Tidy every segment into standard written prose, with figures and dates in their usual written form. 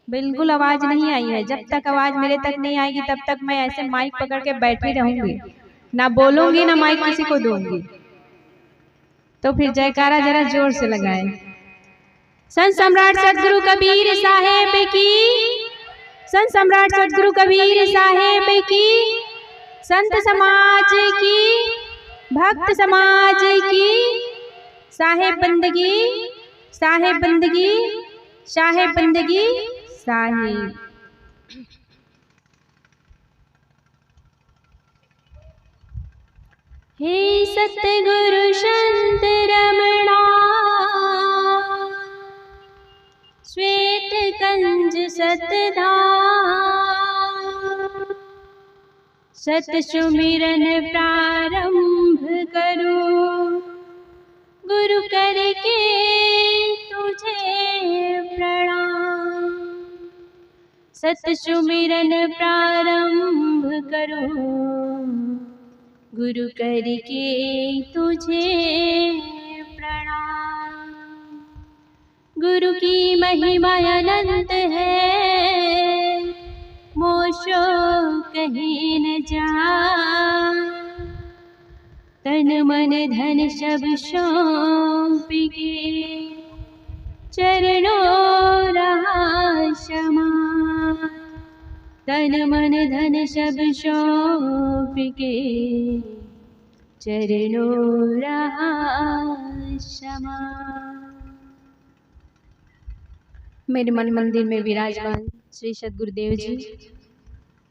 बिल्कुल आवाज नहीं आई है। जब तक आवाज मेरे तक नहीं आएगी तब तक मैं ऐसे माइक पकड़ के बैठी रहूंगी, ना बोलूंगी ना माइक किसी को दूंगी। तो फिर जयकारा जरा जोर से लगाए। संत सम्राट सदगुरु कबीर साहेब की, संत सम्राट सदगुरु कबीर साहेब की, संत समाज की, भक्त समाज की, साहेब बंदगी, साहेब बंदगी, साहेब बंदगी, साहेब। हे सतगुरु संत रमणा, श्वेत कंज सतधा, सत सुमिरन प्रारंभ करो, गुरु करके तुझे प्रणाम। सत सुमिरन प्रारंभ करो, गुरु करके तुझे प्रणाम। गुरु की महिमा अनंत है, मोशो कहीं न जा। तन मन धन सब सौंप के, चरणों रहा क्षमा। तन मन धन सब सौंप के, चरणों रहा क्षमा। मेरे मन मंदिर में विराजमान श्री सद्गुरुदेव जी,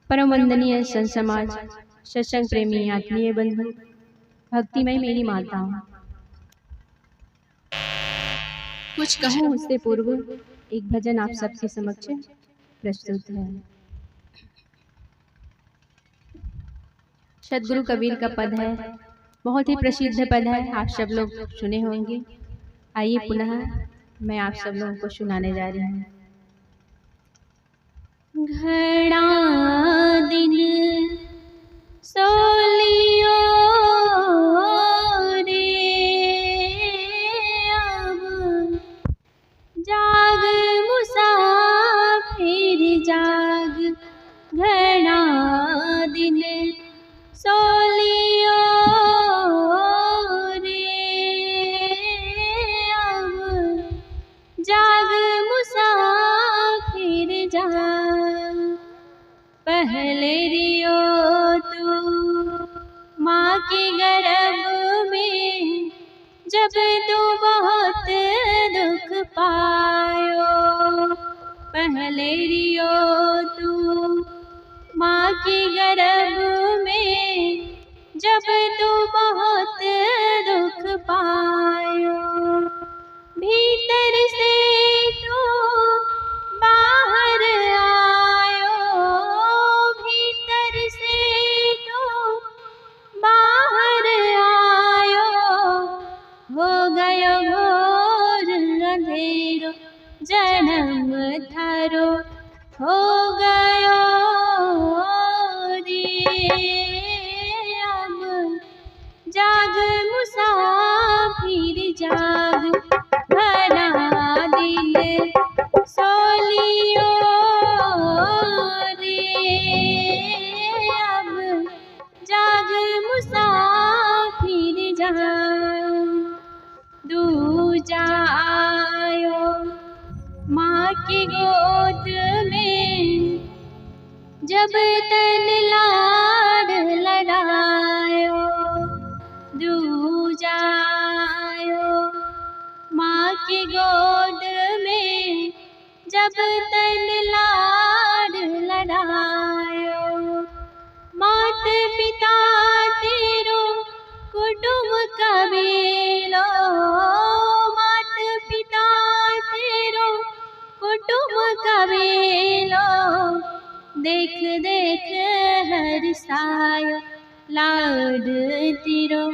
परम वंदनीय संत समाज, सत्संग प्रेमी आत्मीय बंधु, भक्तिमय मेरी माताओं, कुछ कहूँ उससे पूर्व एक भजन आप सबके समक्ष प्रस्तुत है। सदगुरु कबीर का पद है, बहुत ही प्रसिद्ध पद है, आप सब लोग सुने होंगे। आइए पुनः मैं आप सब लोगों को सुनाने जा रही हूँ। घड़ा दिन सोलियो रे, अब जाग मुसाफिर जाग। घड़ा दिन सोलियो रे, अब जाग मुसाफिर जाग। पहले रियो तू माँ के गर्भ में, जब तू बहुत दुख पायो। पहले रियो तू माँ के गर्भ में, जब तू बहुत दुख पायो। भीतर से तू बाहर आयो, भीतर से तू बाहर आयो। हो गयो घोर अंधेरो जन्म थारो, हो गयो रे। अब जाग मुसाफिर जाग, घड़ा दिन सोलियो रे। अब जाग मुसाफिर जाग। दूजा आयो माँ की गोद में, जब तन लाड लड़ायो। दूजा आयो माँ की गोद में, जब तन लाड लड़ायो। मात पिता तेरो कुटुंब कबीलो, मात पिता तेरो कुटुंब कबीलो। देख देख हर सायो लाड तिरो,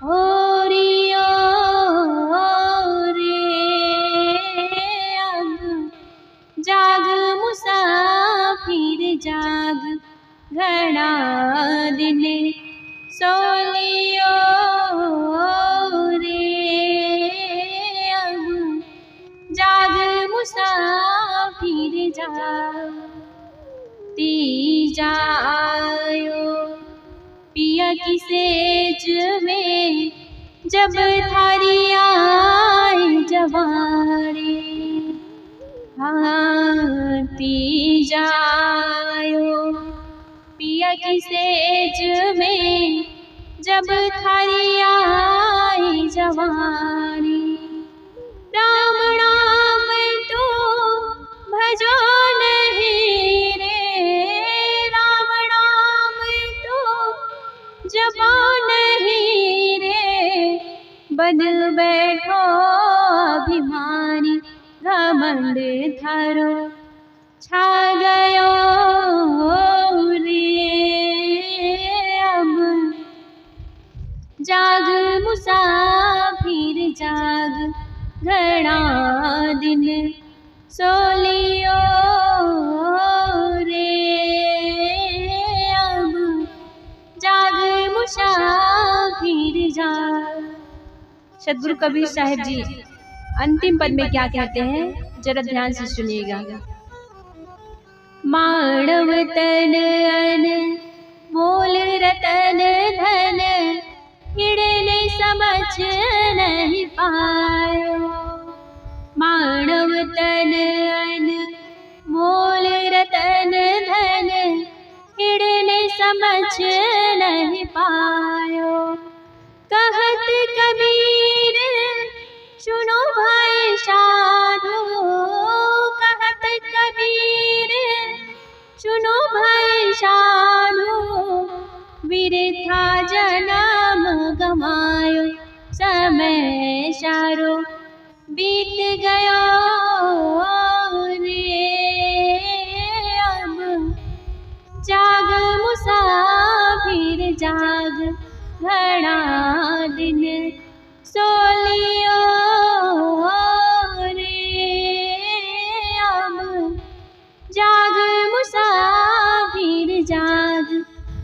हो रियो रे। अब जाग मुसाफिर जाग, घड़ा दिन सोलियो रे। अब जाग मुसाफिर जाती जायो। पिया की सेज में जब थारी आई जवानी, आती जायो। पिया की सेज में जब थारी आई जवानी, राम नाम तो भजो नहीं रे, राम नाम तो जपो नहीं रे, बन बैठो अभिमानी, घमंड थारो छा गयो रे। अब जाग मुसाफिर जाग, घना दिन सो लियो रे। अब जाग मुसाफिर जाग। सदगुरु कबीर साहिब जी अंतिम पद में क्या कहते हैं, जरा ध्यान से सुनिएगा। मानव तन अन मोल रतन धन, हिड़ने समझ नहीं पायो। मानव तन अन मोल रतन धन, हिड़ने समझ नहीं पायो। कहत कबीर सुनो भाई साधो, कहत कबीर सुनो भाई साधो, विरथा जन्म गमायो, समय सारो बीत गयो रे। अब जाग मुसाफिर जाग, घना दिन सो लियो रे। अब जाग मुसाफिर जाग,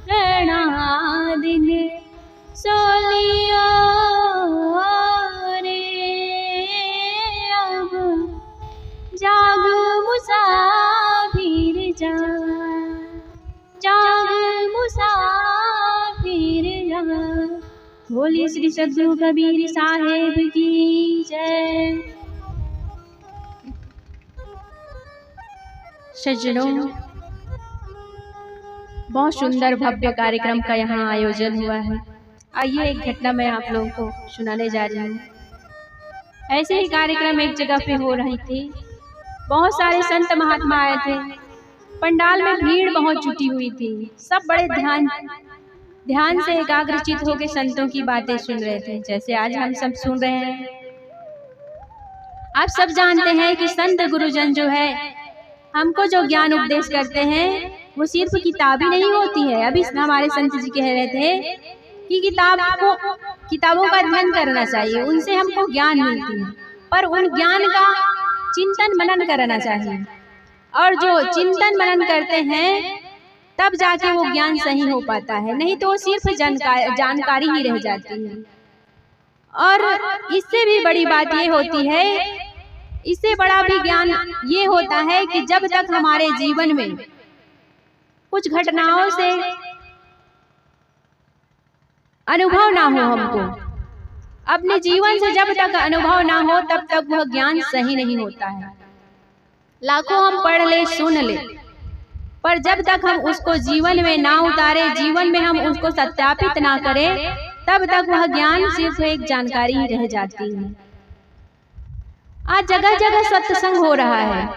घना दिन सो लियो रे। अब जाग मुसाफिर जाग, जाग मुसाफिर जाग। बोलिए श्री सद्गुरु कबीर साहेब की जय। सज्जनों, बहुत सुंदर भव्य कार्यक्रम का यहाँ आयोजन हुआ है। आइए एक घटना मैं आप लोगों को सुनाने जा रही हूँ। ऐसे ही कार्यक्रम एक जगह पे हो रही थी। बहुत सारे संत महात्मा आए थे। पंडाल में भीड़ बहुत जुटी हुई थी। सब बड़े ध्यान से एकाग्रचित होकर संतों की बातें सुन रहे थे, जैसे आज हम सब सुन रहे हैं। आप सब जानते हैं कि संत गुरुजन जो है हमको जो ज्ञान उपदेश करते हैं वो सिर्फ किताबी नहीं होती है। अभी हमारे संत जी कह रहे थे कि किताबों का अध्ययन करना चाहिए, उनसे हमको ज्ञान मिलती है, पर उन ज्ञान का चिंतन मनन करना चाहिए। और जो चिंतन मनन करते हैं तब जाके वो ज्ञान सही हो पाता है, नहीं तो सिर्फ जानकारी ही रह जाती है। और इससे भी बड़ी बात ये होती है, इससे बड़ा भी ज्ञान ये होता है कि जब तक हमारे जीवन में कुछ घटनाओं से अनुभव ना हो, हमको अपने जीवन से जब तक अनुभव ना हो तब तक वह ज्ञान सही नहीं होता है। लाखों हम पढ़ ले सुन ले, पर जब तक हम उसको जीवन में ना उतारे, जीवन में हम उसको सत्यापित ना करें, तब तक वह ज्ञान सिर्फ एक जानकारी ही रह जाती है। आज जगह जगह सत्संग हो रहा है।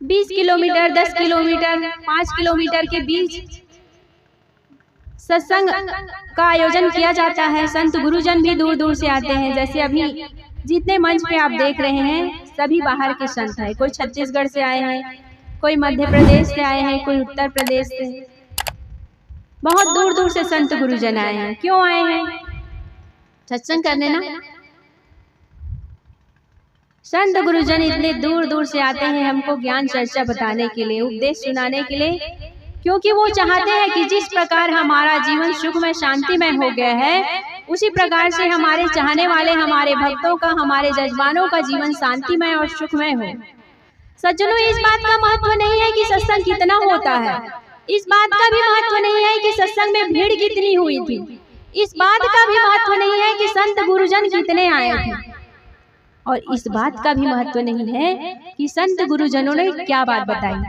20 किलोमीटर, 10 किलोमीटर, 5 किलोमीटर के बीच सत्संग का आयोजन किया जाता है। संत गुरुजन भी दूर दूर से आते हैं। जैसे अभी जितने मंच पे आप देख रहे हैं सभी बाहर के संत हैं। कोई छत्तीसगढ़ से आए हैं, कोई मध्य प्रदेश से आए हैं, कोई उत्तर प्रदेश से, बहुत दूर दूर से संत गुरुजन आए हैं। क्यों आए हैं? सत्संग करने ना। संत गुरुजन इतने दूर दूर से आते हैं हमको ज्ञान चर्चा बताने के लिए, उपदेश सुनाने के लिए, क्योंकि वो चाहते हैं कि जिस प्रकार हमारा जीवन सुखमय शांतिमय हो गया है, उसी प्रकार से हमारे चाहने वाले, हमारे भक्तों का, हमारे जजमानों का जीवन शांतिमय और सुखमय हो। सज्जनों, इस बात का महत्व नहीं है कि सत्संग कितना होता है, इस बात का भी महत्व नहीं है कि सत्संग में भीड़ कितनी हुई थी, इस बात का भी महत्व नहीं है कि संत गुरुजन कितने आए थे, और इस बात का भी महत्व नहीं है कि संत गुरुजनों ने क्या बात बताई।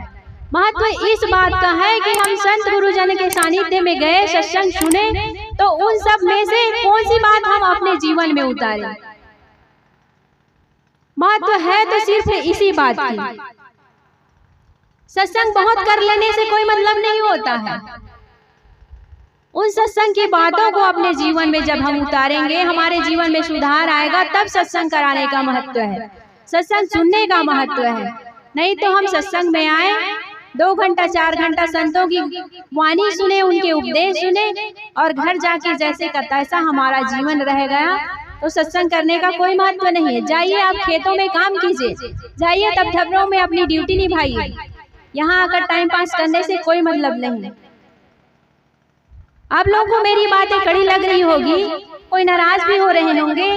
महत्व इस बात का है कि हम संत गुरुजन के सानिध्य में गए, सत्संग सुने, तो उन सब में से कौन सी बात हम अपने जीवन में उतारे। महत्व है तो सिर्फ इसी बात की। सत्संग बहुत कर लेने से कोई मतलब नहीं होता है। उन सत्संग की बातों को अपने जीवन में जब हम उतारेंगे, हमारे जीवन में सुधार आएगा, तब सत्संग कराने का महत्व है, सत्संग सुनने का महत्व है। नहीं तो हम सत्संग में आए, 2 घंटा 4 घंटा संतों की वाणी सुने, उनके उपदेश सुने, और घर जाके जैसे का तैसा हमारा जीवन रह गया, तो सत्संग करने का कोई महत्व नहीं है। जाइए आप खेतों में काम कीजिए, जाइए तब धबरों में अपनी ड्यूटी निभाइए, यहाँ आकर टाइम पास करने से कोई मतलब नहीं। आप लोगों को मेरी बातें कड़ी लग रही होगी, कोई नाराज भी हो रहे होंगे,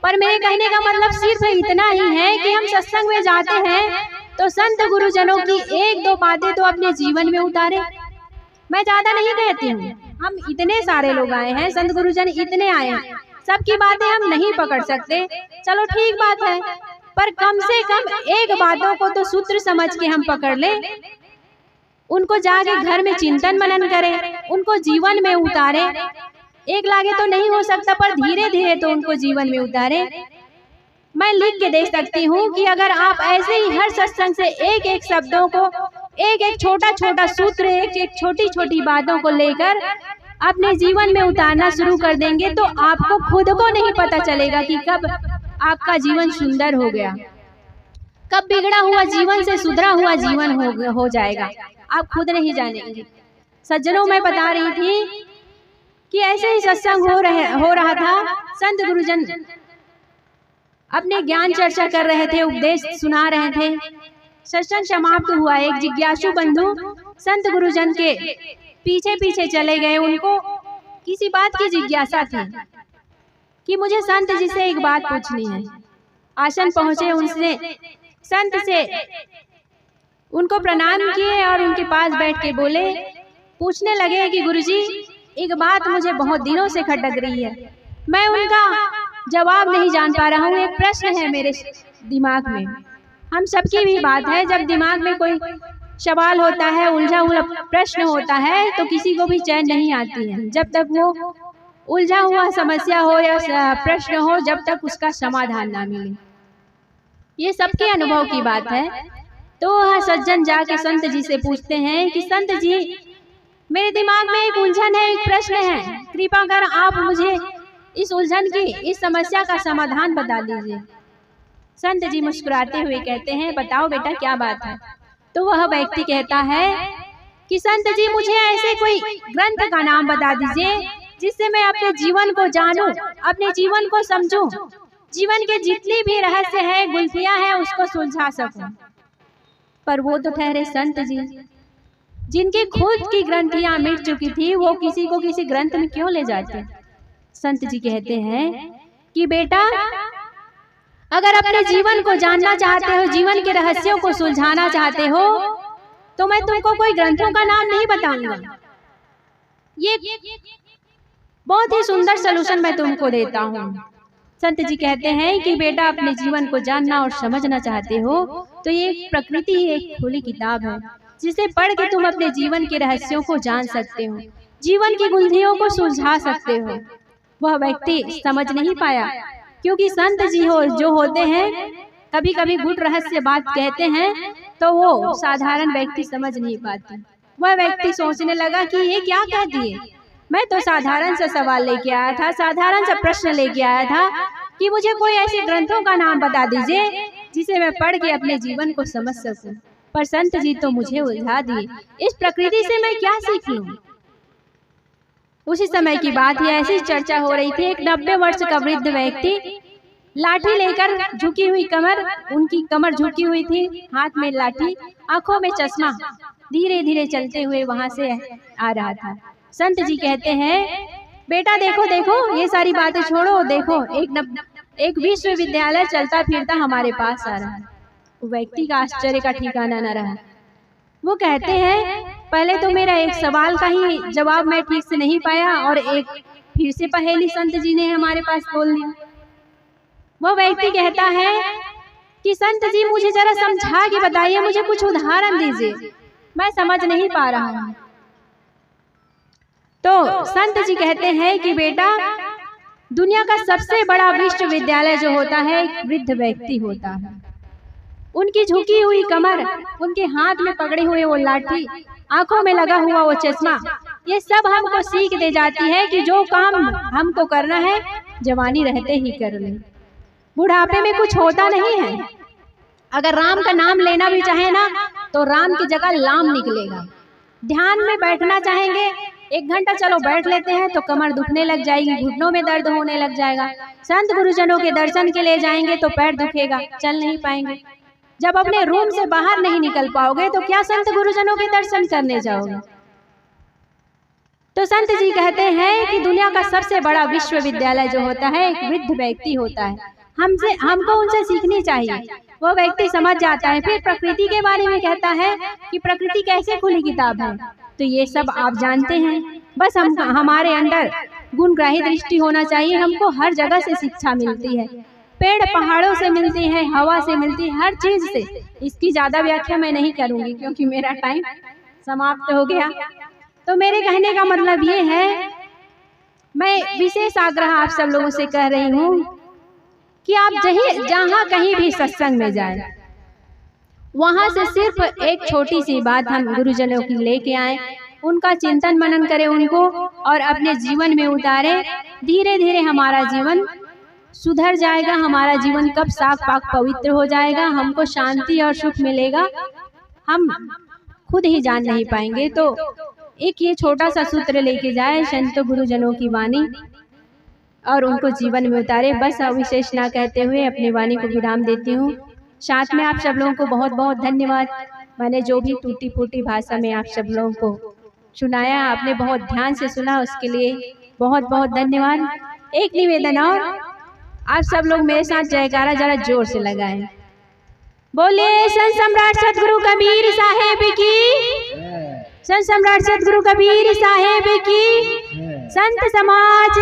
पर मेरे कहने का मतलब सिर्फ इतना ही है कि हम सत्संग में जाते हैं तो संत गुरुजनों की 1-2 बातें तो अपने जीवन में उतारे। मैं ज्यादा नहीं कहती हूँ, हम इतने सारे लोग आए हैं, संत गुरुजन इतने आए हैं, सबकी बातें हम नहीं पकड़ सकते, चलो ठीक बात है, पर कम से कम 1 बातों को तो सूत्र समझ के हम पकड़ ले, उनको जाके घर में चिंतन मनन करें, उनको जीवन में उतारे। एक लागे तो नहीं हो सकता, पर धीरे धीरे तो उनको जीवन में उतारे। मैं लिख के दे सकती हूँ कि अगर आप ऐसे ही हर सत्संग से 1-1 शब्दों को, 1-1 छोटा-छोटा सूत्र, 1-1 छोटी-छोटी बातों को लेकर अपने जीवन में उतारना शुरू कर देंगे, तो आपको खुद को नहीं पता चलेगा कि कब आपका जीवन सुंदर हो गया, कब बिगड़ा हुआ जीवन से सुधरा हुआ जीवन हो जाएगा, आप खुद नहीं जानेंगे। सज्जनों, मैं बता रही थी कि ऐसे ही सत्संग हो रहा था, संत गुरुजन अपने ज्ञान चर्चा कर रहे थे, उपदेश सुना रहे थे। सत्संग समाप्त हुआ, एक जिज्ञासु बंधु संत गुरुजन के पीछे पीछे चले गए। उनको किसी बात की जिज्ञासा थी कि मुझे संत जी से एक बात पूछनी है। आसन पहुंचे, उनसे संत से उनको प्रणाम किए और उनके पास बैठ के बोले, पूछने लगे कि गुरुजी, एक बात मुझे बहुत दिनों से खटक रही है, मैं उनका जवाब नहीं जान पा रहा हूँ, एक प्रश्न है मेरे दिमाग में। हम सबकी भी बात है, जब दिमाग में कोई सवाल होता है, उलझा हुआ प्रश्न होता है, तो किसी को भी चैन नहीं आती है, जब तक वो उलझा हुआ समस्या हो या प्रश्न हो, जब तक उसका समाधान ना मिले। ये सबके अनुभव की बात है। तो सज्जन जाके संत जी से पूछते हैं कि संत जी, मेरे दिमाग में एक उलझन है, एक प्रश्न है, कृपा कर आप मुझे इस उलझन की, इस समस्या का समाधान बता दीजिए। संत जी मुस्कुराते हुए कहते हैं, बताओ बेटा क्या बात है। तो वह व्यक्ति कहता है कि संत जी, मुझे ऐसे कोई ग्रंथ का नाम बता दीजिए जिससे मैं अपने जीवन को जानूं, अपने जीवन को समझूं, जीवन के जितनी भी रहस्य है, गुल्फियां हैं, उसको सुलझा सकूं। पर वो तो ठहरे संत जी, जिनकी खुद की ग्रंथियां मिट चुकी थी, वो किसी को किसी ग्रंथ में क्यों ले जाते। संत जी कहते हैं कि बेटा, अगर अपने जीवन को जानना चाहते हो, जीवन के रहस्यों को सुलझाना चाहते हो, तो मैं तुमको कोई ग्रंथों का नाम नहीं बताऊंगा। ये बहुत ही सुंदर सलूशन मैं तुमको देता हूँ। संत जी कहते हैं कि बेटा, अपने जीवन को जानना और समझना चाहते हो, तो ये प्रकृति ही एक खुली किताब है, जिसे पढ़ के तुम अपने जीवन के रहस्यों को जान सकते हो, जीवन की गुल्थियों को सुलझा सकते हो। वह व्यक्ति समझ नहीं पाया, क्योंकि संत जी जो होते हैं, कभी कभी गुट रहस्य बात कहते हैं, तो वो साधारण व्यक्ति समझ नहीं पाते। वह व्यक्ति सोचने लगा कि ये क्या कह दिए, मैं तो साधारण सा सवाल लेके आया था, साधारण सा प्रश्न लेके आया था कि मुझे कोई ऐसे ग्रंथों का नाम बता दीजिए जिसे मैं पढ़ के अपने जीवन को समझ सकूं। पर संत जी तो मुझे उलझा दिए, इस प्रकृति से मैं क्या सीख लूं। उसी समय की बात है, ऐसी चर्चा हो रही थी। एक 90 वर्ष का वृद्ध व्यक्ति लाठी लेकर, झुकी हुई कमर, उनकी कमर झुकी हुई थी, हाथ में लाठी, आंखों में चश्मा, धीरे धीरे चलते हुए वहां से आ रहा था। संत जी कहते हैं, बेटा देखो देखो, ये सारी बातें छोड़ो, देखो एक विश्वविद्यालय चलता फिरता हमारे पास आ रहा है। व्यक्ति का आश्चर्य का ठिकाना न रहा। वो कहते हैं पहले तो मेरा एक सवाल का ही जवाब मैं ठीक से नहीं पाया और एक फिर से पहेली संत जी ने हमारे पास बोल दिया। वो व्यक्ति कहता है कि संत जी मुझे जरा समझा के बताइए, मुझे कुछ उदाहरण दीजिए, मैं समझ नहीं पा रहा हूँ। तो संत जी कहते हैं कि बेटा, दुनिया का सबसे बड़ा विश्वविद्यालय जो होता है एक वृद्ध व्यक्ति होता है। उनकी झुकी हुई कमर, उनके हाथ में पकड़े हुए वो लाठी, आंखों में लगा हुआ वो चश्मा, ये सब हमको सीख दे जाती है कि जो काम हमको करना है जवानी रहते ही कर लें। बुढ़ापे में कुछ होता नहीं है। अगर राम का नाम लेना भी चाहे ना तो राम की जगह लाम निकलेगा। ध्यान में बैठना चाहेंगे, 1 घंटा चलो बैठ लेते हैं तो कमर दुखने लग जाएगी, घुटनों में दर्द होने लग जाएगा। संत गुरुजनों के दर्शन के लिए जाएंगे तो पैर दुखेगा, चल नहीं पाएंगे। जब अपने रूम से बाहर नहीं निकल पाओगे तो क्या संत गुरुजनों के दर्शन करने जाओगे? तो संत जी कहते हैं कि दुनिया का सबसे बड़ा विश्वविद्यालय जो होता है एक वृद्ध व्यक्ति होता है। हमको उनसे सीखनी चाहिए। वो व्यक्ति समझ जाता है। फिर प्रकृति के बारे में कहता है कि प्रकृति कैसे खुली किताब है। तो ये सब आप जानते हैं, बस हमारे अंदर गुणग्राही दृष्टि होना चाहिए। हमको हर जगह से शिक्षा मिलती है, पेड़ पहाड़ों से मिलती है, हवा से मिलती है, हर चीज से। इसकी ज्यादा व्याख्या मैं नहीं करूंगी क्योंकि मेरा टाइम समाप्त हो गया। तो मेरे कहने का मतलब ये है, मैं विशेष आग्रह आप सब लोगों से कह रही हूँ कि आप जहाँ कहीं भी सत्संग में जाएं, वहां से सिर्फ एक छोटी सी बात हम गुरुजनों की लेके आए, उनका चिंतन मनन करें उनको और अपने जीवन में उतारें। धीरे धीरे हमारा जीवन सुधर जाएगा, हमारा जीवन कब साफ पाक पवित्र हो जाएगा, हमको शांति और सुख मिलेगा, हम खुद ही जान नहीं पाएंगे। तो एक ये छोटा सा सूत्र लेके जाए संत गुरुजनों की वाणी और उनको जीवन में उतारे। बस अविशेष ना कहते हुए अपनी वाणी को विराम देती हूँ। साथ में आप सब लोगों को बहुत बहुत धन्यवाद। मैंने जो भी टूटी फूटी भाषा में आप सब लोगों को सुनाया, आपने बहुत ध्यान से सुना, उसके लिए बहुत बहुत धन्यवाद। एक निवेदन और, आप सब लोग मेरे साथ जयकारा जरा जोर से लगाएं। बोलिए संत सम्राट सतगुरु कबीर साहेब की, संत सम्राट सतगुरु कबीर साहेब की, संत समाज